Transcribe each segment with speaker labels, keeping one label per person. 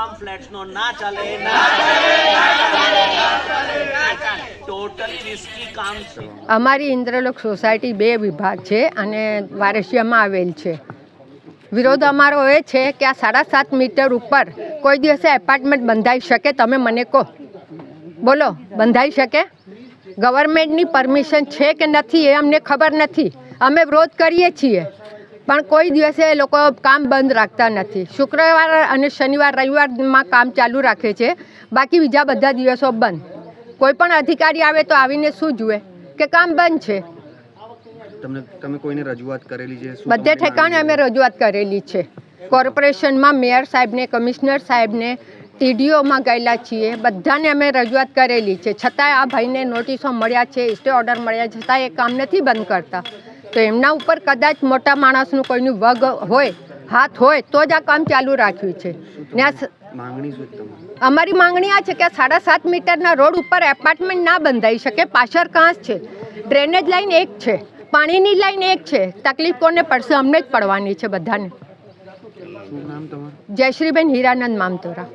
Speaker 1: બાંધકામ ફ્લેટ્સનો ના ચાલે, ટોટલી રિસ્કી કામ છે.
Speaker 2: અમારી ઇન્દ્રલોક સોસાયટી 2 વિભાગ છે અને વારસિયામાં આવેલ છે. વિરોધ અમારો એ છે કે આ 7.5 મીટર ઉપર કોઈ દિવસે એપાર્ટમેન્ટ બંધાઈ શકે? તમે મને કહો, બોલો, બંધાઈ શકે? ગવર્મેન્ટની પરમિશન છે કે નથી એ અમને ખબર નથી. અમે વિરોધ કરીએ છીએ પણ કોઈ દિવસે એ લોકો કામ બંધ રાખતા નથી. શુક્રવાર અને શનિવાર રવિવારમાં કામ ચાલુ રાખે છે, બાકી બીજા બધા દિવસો બંધ. કોઈ પણ અધિકારી આવે તો આવીને શું જુએ કે કામ બંધ છે.
Speaker 3: તમે કોઈને રજૂઆત કરેલી છે?
Speaker 2: બધે ઠેકાણે અમે રજૂઆત કરેલી છે. કોર્પોરેશનમાં મેયર સાહેબને, કમિશનર સાહેબને, ટીડીઓમાં ગયેલા છીએ, બધાને અમે રજૂઆત કરેલી છે. છતાંય આ ભાઈને નોટિસો મળ્યા છે, સ્ટે ઓર્ડર મળ્યા છે, છતાં એ કામ નથી બંધ કરતા. તો એમના ઉપર કદાચ મોટા માણસનું કોઈનું વગ હોય, હાથ હોય તો જ આ કામ ચાલુ રાખ્યું છે. ને અમારી માંગણી આ છે કે 7.5 મીટરના રોડ ઉપર એપાર્ટમેન્ટ ના બંધાઈ શકે. પાછળ કાંસ છે, ડ્રેનેજ લાઈન એક છે, પાણીની લાઈન એક છે. તકલીફ કોને પડશે? અમને જ પડવાની છે બધાને. જયશ્રીબેન હીરાનંદ મામતોરા.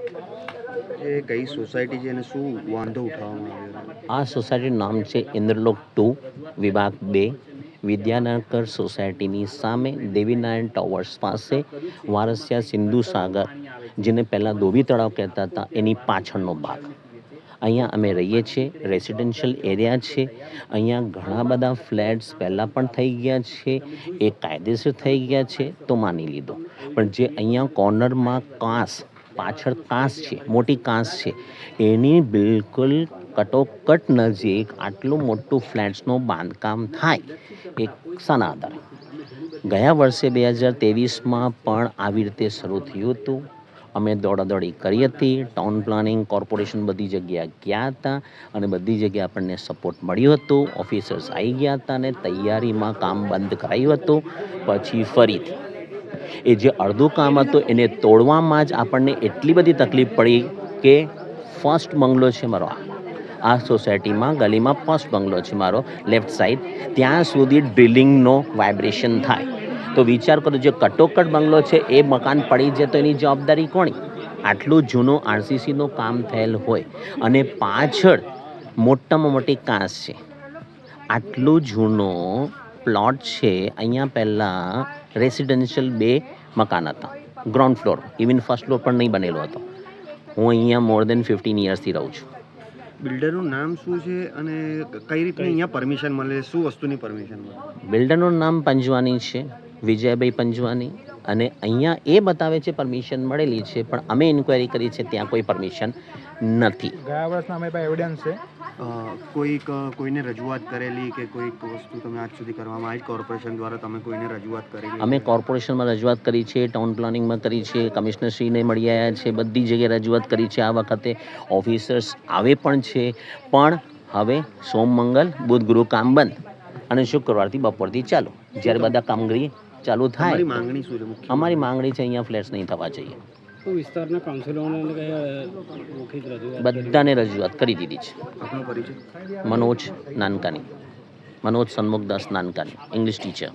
Speaker 3: એ કઈ સોસાયટી છે અને શું વાંધો ઉઠાવવામાં આવ્યો?
Speaker 4: આ સોસાયટીનું નામ છે ઇન્દ્રલોક 2 વિભાગ 2, વિદ્યાનગર સોસાયટીની સામે દેવીનારાયણ ટાવર્સ પાસે વારસિયા સિંધુ સાગર, જેને પહેલાં ધોબી તળાવ કહેતા હતા, એની પાછળનો ભાગ. અહીંયા અમે રહીએ છીએ, રેસિડેન્શિયલ એરિયા છે. અહીંયા ઘણા બધા ફ્લેટ્સ પહેલાં પણ થઈ ગયા છે, એ કાયદેસર થઈ ગયા છે તો માની લીધો. પણ જે અહીંયા કોર્નરમાં પાછળ કાંસ છે, મોટી કાંસ છે, એની બિલકુલ કટોકટ નજીક આટલું મોટું ફ્લેટ્સનું બાંધકામ થાય એ શાના આધારે? ગયા વર્ષે 2023માં પણ આવી રીતે શરૂ થયું હતું. અમે દોડાદોડી કરી હતી, ટાઉન પ્લાનિંગ, કોર્પોરેશન બધી જગ્યાએ ગયા હતા અને બધી જગ્યાએ આપણને સપોર્ટ મળ્યો હતો. ઓફિસર્સ આવી ગયા હતા અને તૈયારીમાં કામ બંધ કરાયું હતું. પછી ફરીથી એ જે અડધું કામ હતું એને તોડવામાં જ આપણને એટલી બધી તકલીફ પડી કે ફર્સ્ટ બંગલો છે મારો, આ સોસાયટીમાં ગલીમાં ફર્સ્ટ બંગલો છે મારો, લેફ્ટ સાઈડ, ત્યાં સુધી ડ્રિલિંગનો વાઇબ્રેશન થાય. તો વિચાર કરો, જે કટોકટ બંગલો છે એ મકાન પડી જાય તો એની જવાબદારી કોની? આટલું જૂનું આરસીસીનું કામ થયેલ હોય અને પાછળ મોટામાં મોટી કાંસ છે, આટલું જૂનો પ્લોટ છે. અહીંયા પહેલાં રેસિડેન્શિયલ 2 મકાન હતા, ground floor, even first floor પણ નહીં બનેલો હતો. હું અહીંયા મોર દેન 15 યર્સથી રહું છું.
Speaker 3: બિલ્ડરનું નામ શું છે અને કઈ રીતની અહીંયા પરમિશન મળે? શું વસ્તુની પરમિશન મળે?
Speaker 4: બિલ્ડરનું નામ પંજવાની છે, વિજયભાઈ પંજવાની, અને અહીંયા એ બતાવે છે પરમિશન મળેલી છે, પણ અમે ઇન્ક્વાયરી કરી છે ત્યાં કોઈ પરમિશન નથી.
Speaker 5: ગયા વર્ષના અમે પાસે એવિડન્સ છે.
Speaker 3: કોઈને રજૂઆત કરેલી કે કોઈક વસ્તુ તમે આજ સુધી કરવામાં આવી? કોર્પોરેશન દ્વારા તમે કોઈને રજૂઆત કરેલી?
Speaker 4: અમે કોર્પોરેશનમાં રજૂઆત કરી છે, ટાઉન પ્લાનિંગમાં કરી છે, કમિશનરશ્રીને મળી આવ્યા છે, બધી જગ્યાએ રજૂઆત કરી છે. આ વખતે ઓફિસર્સ આવે પણ છે, પણ હવે સોમ, મંગળ, બુધ, ગુરુ કામ બંધ અને શુક્રવારથી બપોરથી ચાલુ. જ્યારે બધા કામગીરી ચાલુ થાય. અમારી માંગણી છે અહીંયા ફ્લેટ્સ નહીં થવા જોઈએ.
Speaker 5: વિસ્તારના કાઉન્સિલરોને
Speaker 4: બધાને રજૂઆત કરી દીધી છે. Manoj Nankani, Manoj Sanmukhdas Nankani, English teacher.